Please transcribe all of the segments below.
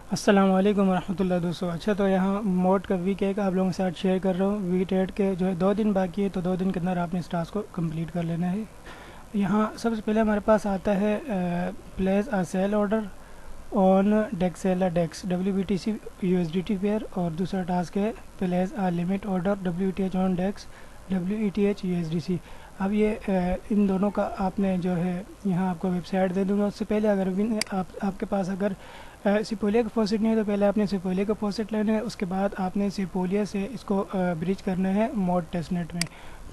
अस्सलाम वालेकुम रहमतुल्लाह दोस्तों। अच्छा, तो यहाँ मोड का वीक एक आप लोगों के साथ शेयर कर रहा हूँ। वीक एट के जो है 2 दिन बाकी है, तो 2 दिन के अंदर आपने इस टास्क को कंप्लीट कर लेना है। यहाँ सबसे पहले हमारे पास आता है place a sell order on डेक्सेला डेक्स WBTC USDT पेयर, और दूसरा टास्क है place a limit order WETH on DEX WETH USDC। अब ये इन दोनों का आपने जो है यहाँ आपको वेबसाइट दे दूँगा। उससे पहले अगर आपके पास अगर सिपोलिया का फॉसेट नहीं है, तो पहले आपने सिपोलिया का फॉसेट लेना है। उसके बाद आपने सिपोलिया से इसको ब्रिज करना है मोड टेस्टनेट में।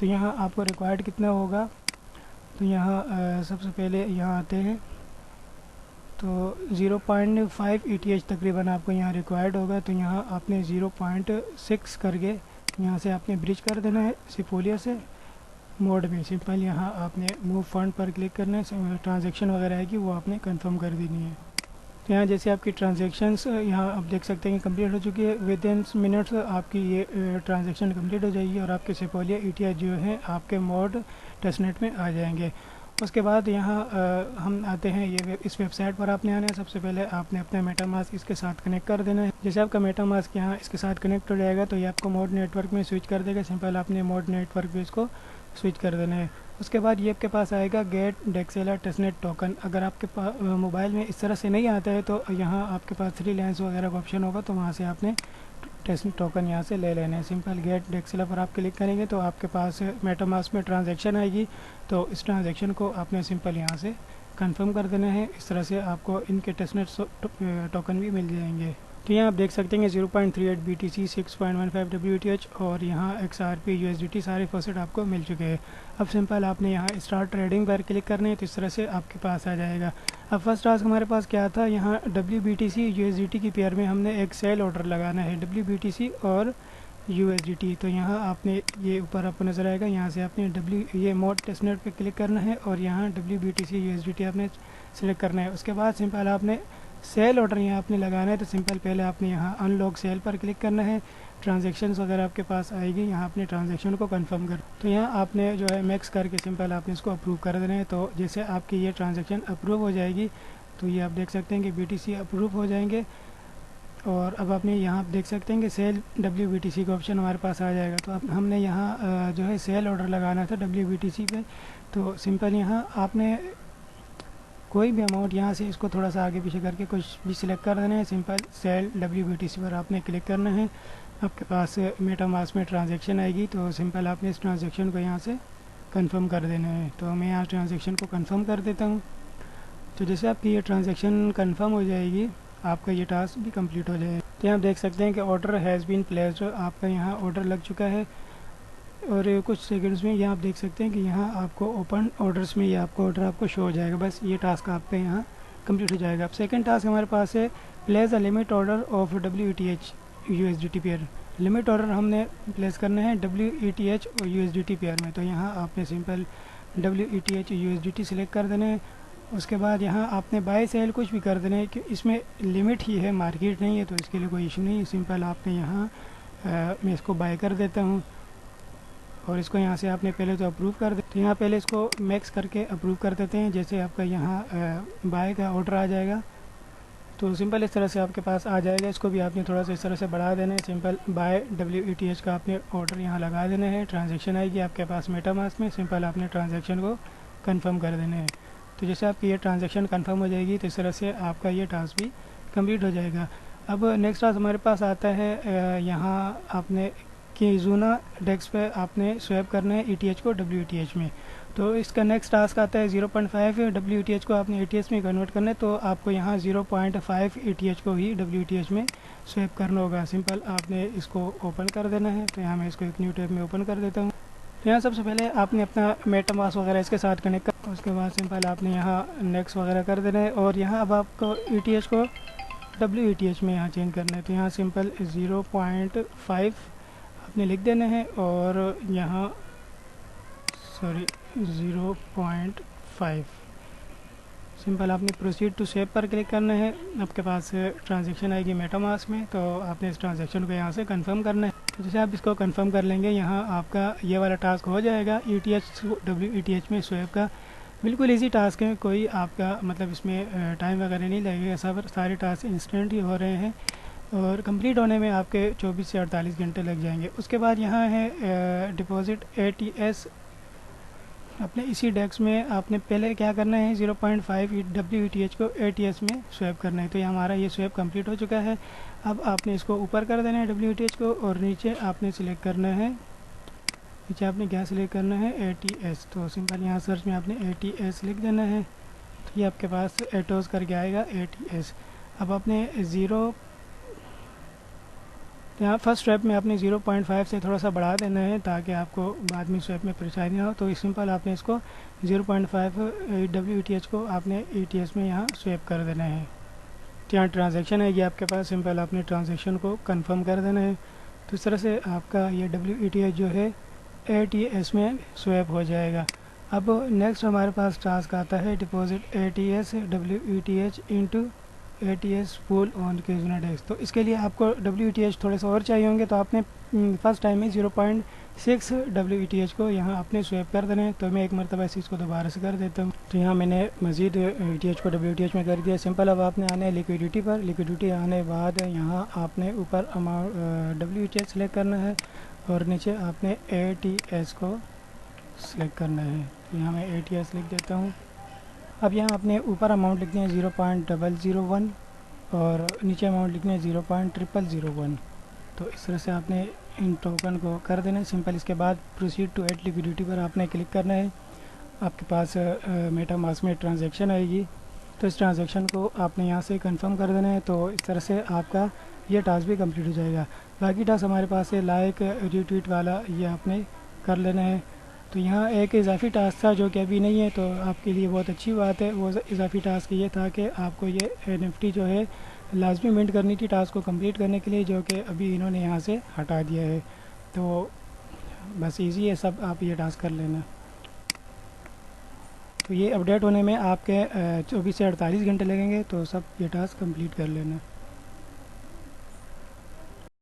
तो यहाँ आपको रिक्वायर्ड कितना होगा, तो यहाँ सबसे पहले यहाँ आते हैं तो 0.5 ETH तकरीबन आपको यहाँ रिक्वायर्ड होगा। तो यहाँ आपने 0.6 करके यहाँ से आपने ब्रिज कर देना है सिपोलिया से मोड में। सिंपल यहाँ आपने मूव फंड पर क्लिक करना है, ट्रांजैक्शन वगैरह है कि वो आपने कंफर्म कर देनी है। तो यहाँ जैसे आपकी ट्रांजैक्शंस यहाँ आप देख सकते हैं कि कंप्लीट हो चुकी है। विद इन मिनट्स आपकी ये ट्रांजैक्शन कंप्लीट हो जाएगी और आपके सिपोलिया ETH जो है आपके मोड टेस्टनेट में आ जाएंगे। उसके बाद यहाँ हम आते हैं इस वेबसाइट पर आपने आना है। सबसे पहले आपने अपना मेटामास्क इसके साथ कनेक्ट कर देना है। जैसे आपका मेटामास्क यहाँ इसके साथ कनेक्ट हो जाएगा तो ये आपको मोड नेटवर्क में स्विच कर देगा। सिंपल आपने मोड नेटवर्क पे इसको स्विच कर देना है। उसके बाद ये आपके पास आएगा गेट डेक्सेला टेस्टनेट टोकन। अगर आपके मोबाइल में इस तरह से नहीं आता है तो यहाँ आपके पास 3 लाइन्स वगैरह का ऑप्शन होगा, तो वहाँ से आपने टेस्टनेट टोकन यहाँ से ले लेना है। सिंपल गेट डेक्सेला पर आप क्लिक करेंगे तो आपके पास मेटामास्क में ट्रांजैक्शन आएगी। तो इस ट्रांजैक्शन को आपने सिंपल यहाँ से कंफर्म कर देना है। इस तरह से आपको इनके टेस्टनेट टोकन भी मिल जाएंगे। तो यहाँ आप देख सकते हैं 0.38 BTC 6.15 WETH और यहाँ XRP USDT सारे फॉसेट आपको मिल चुके हैं। अब सिंपल आपने यहाँ स्टार्ट ट्रेडिंग पर क्लिक करना है, तो इस तरह से आपके पास आ जाएगा। अब फर्स्ट टास्क हमारे पास क्या था, यहाँ WBTC USDT की पेयर में हमने एक सेल ऑर्डर लगाना है WBTC और USDT। तो यहाँ आपने ये ऊपर आपको नज़र आएगा, यहाँ से आपने ये मोड टेस्टनेट पे क्लिक करना है और यहाँ WBTC USDT आपने सेलेक्ट करना है। उसके बाद सिंपल आपने सेल ऑर्डर यहाँ आपने लगाना है। तो सिंपल पहले आपने यहाँ अनलॉक सेल पर क्लिक करना है। ट्रांजैक्शंस वगैरह आपके पास आएगी, यहाँ आपने ट्रांजैक्शन को कंफर्म कर, तो यहाँ आपने जो है मैक्स करके सिंपल आपने इसको अप्रूव कर देना है। तो जैसे आपकी ये ट्रांजैक्शन अप्रूव हो जाएगी तो ये आप देख सकते हैं कि BTC अप्रूव हो जाएंगे। और अब आपने यहाँ देख सकते हैं कि सेल WBTC का ऑप्शन हमारे पास आ जाएगा। तो अब हमने यहाँ जो है सेल ऑर्डर लगाना था WBTC पे। तो सिंपल यहाँ आपने कोई भी अमाउंट यहाँ से इसको थोड़ा सा आगे पीछे करके कुछ भी सिलेक्ट कर देना है। सिंपल सेल WBTC पर आपने क्लिक करना है। आपके पास मेटामास्क में ट्रांजैक्शन आएगी, तो सिंपल आपने इस ट्रांजैक्शन को यहाँ से कंफर्म कर देना है। तो मैं यहाँ ट्रांजैक्शन को कंफर्म कर देता हूँ। तो जैसे आपकी ये ट्रांजैक्शन कंफर्म हो जाएगी आपका ये टास्क भी कंप्लीट हो जाएगा। तो यहाँ देख सकते हैं कि ऑर्डर हैज़ बीन प्लेस्ड, आपका यहाँ ऑर्डर लग चुका है। और कुछ सेकंड्स में यहाँ आप देख सकते हैं कि यहाँ आपको ओपन ऑर्डर्स में ये आपको ऑर्डर आपको शो हो जाएगा। बस ये टास्क आपका यहाँ कंप्लीट हो जाएगा। अब सेकंड टास्क हमारे पास है place a limit order of WETH USDT pair. Limit order हमने प्लेस करना है WETH और USDT पेयर में। तो यहाँ आपने सिंपल WETH USDT सिलेक्ट कर देना है। उसके बाद यहाँ आपने बाय सेल कुछ भी कर देना है कि इसमें लिमिट ही है, मार्केट नहीं है, तो इसके लिए कोई इशू नहीं है। सिंपल आपने यहाँ मैं इसको बाय कर देता हूँ और इसको यहाँ से आपने पहले तो अप्रूव कर दे। तो यहाँ पहले इसको मैक्स करके अप्रूव कर देते हैं। जैसे आपका यहाँ बाय का ऑर्डर आ जाएगा तो सिंपल इस तरह से आपके पास आ जाएगा। इसको भी आपने थोड़ा सा इस तरह से बढ़ा देना है। सिंपल बाय WETH का आपने ऑर्डर यहाँ लगा देना है। ट्रांजैक्शन आएगी आपके पास मेटामास्क में, सिंपल आपने ट्रांजैक्शन को कन्फर्म कर देना है। तो जैसे आपकी ये ट्रांजैक्शन कन्फर्म हो जाएगी तो इस तरह से आपका ये टास्क भी कम्प्लीट हो जाएगा। अब नेक्स्ट टास्क हमारे पास आता है, यहाँ आपने कि जूना डेस्क पे आपने स्वैप करना है ETH को WETH में। तो इसका नेक्स्ट टास्क आता है 0.5 WETH को आपने ETH में कन्वर्ट करना है। तो आपको यहाँ 0.5 ETH को ही WETH में स्वैप करना होगा। सिंपल आपने इसको ओपन कर देना है। तो यहाँ मैं इसको एक न्यू टैब में ओपन कर देता हूँ। तो यहाँ सबसे पहले आपने अपना मेटामास्क वगैरह इसके साथ कनेक्ट कर, उसके बाद सिंपल आपने यहाँ नेक्स्ट वगैरह कर देना है। और यहाँ अब आपको ETH को WETH में यहाँ चेंज करना है। तो यहाँ सिंपल 0.5 आपने लिख देना है और यहाँ 0.5 सिंपल आपने प्रोसीड टू स्वेप पर क्लिक करना है। आपके पास ट्रांजैक्शन आएगी मेटामास्क में, तो आपने इस ट्रांजैक्शन को यहाँ से कंफर्म करना है। तो जैसे आप इसको कंफर्म कर लेंगे यहाँ आपका ये वाला टास्क हो जाएगा ETH WETH में स्वेप का। बिल्कुल इजी टास्क है, कोई आपका मतलब इसमें टाइम वगैरह नहीं लगेगा, सब सारे टास्क इंस्टेंट ही हो रहे हैं और कंप्लीट होने में आपके 24 से 48 घंटे लग जाएंगे। उसके बाद यहाँ है डिपॉजिट ATS। अपने इसी डेस्क में आपने पहले क्या करना है, 0.5 WETH को ATS में स्वैप करना है। तो ये हमारा ये स्वैप कंप्लीट हो चुका है। अब आपने इसको ऊपर कर देना है WETH को, और नीचे आपने सिलेक्ट करना है, नीचे आपने क्या सिलेक्ट करना है, ATS। तो सिंपल यहाँ सर्च में आपने ATS लिख देना है, तो ये आपके पास एटोस करके आएगा ATS। अब आपने यहाँ फर्स्ट स्टेप में आपने 0.5 से थोड़ा सा बढ़ा देना है ताकि आपको बाद में स्टेप में परेशानी ना हो। तो सिंपल आपने इसको 0.5 WETH को आपने ETS में यहाँ स्वेप कर देना है। तो यहाँ ट्रांजैक्शन है ये आपके पास, सिंपल आपने ट्रांजैक्शन को कंफर्म कर देना है। तो इस तरह से आपका ये WETH जो है ATS में स्वेप हो जाएगा। अब नेक्स्ट हमारे पास टास्क आता है deposit ATS WETH into ATS pool on occasional desk. तो इसके लिए आपको WETH थोड़े से और चाहिए होंगे, तो आपने फर्स्ट टाइम में 0.6 WETH को यहाँ आपने स्वेप कर देना है। तो मैं एक मरतबा इस चीज़ को दोबारा से कर देता हूँ। तो यहाँ मैंने मज़ीद ETH को WETH में कर दिया। सिंपल अब आपने आना है लिक्विडिटी पर, लिक्विडिटी आने के बाद यहाँ आपने ऊपर अमाउंट WETH सेलेक्ट करना है और नीचे आपने ATS को सिलेक्ट करना है। तो यहाँ मैं ATS लिख देता हूँ। अब यहाँ आपने ऊपर अमाउंट लिखना है 0.001 और नीचे अमाउंट लिखना है 0.0001। तो इस तरह से आपने इन टोकन को कर देना है सिंपल। इसके बाद प्रोसीड टू ऐड लिक्विडिटी पर आपने क्लिक करना है। आपके पास मेटामास्क में ट्रांजैक्शन आएगी, तो इस ट्रांजैक्शन को आपने यहाँ से कंफर्म कर देना है। तो इस तरह से आपका ये टास्क भी कंप्लीट हो जाएगा। बाकी टास्क हमारे पास है लाइक रीट्वीट वाला, ये आपने कर लेना है। तो यहाँ एक इजाफी टास्क था जो कि अभी नहीं है, तो आपके लिए बहुत अच्छी बात है। वो इजाफी टास्क ये था कि आपको ये NFT जो है लाजमी मिंट करनी थी टास्क को कंप्लीट करने के लिए, जो कि अभी इन्होंने यहाँ से हटा दिया है। तो बस इजी है सब, आप ये टास्क कर लेना। तो ये अपडेट होने में आपके 24 से 48 घंटे लगेंगे, तो सब ये टास्क कंप्लीट कर लेना।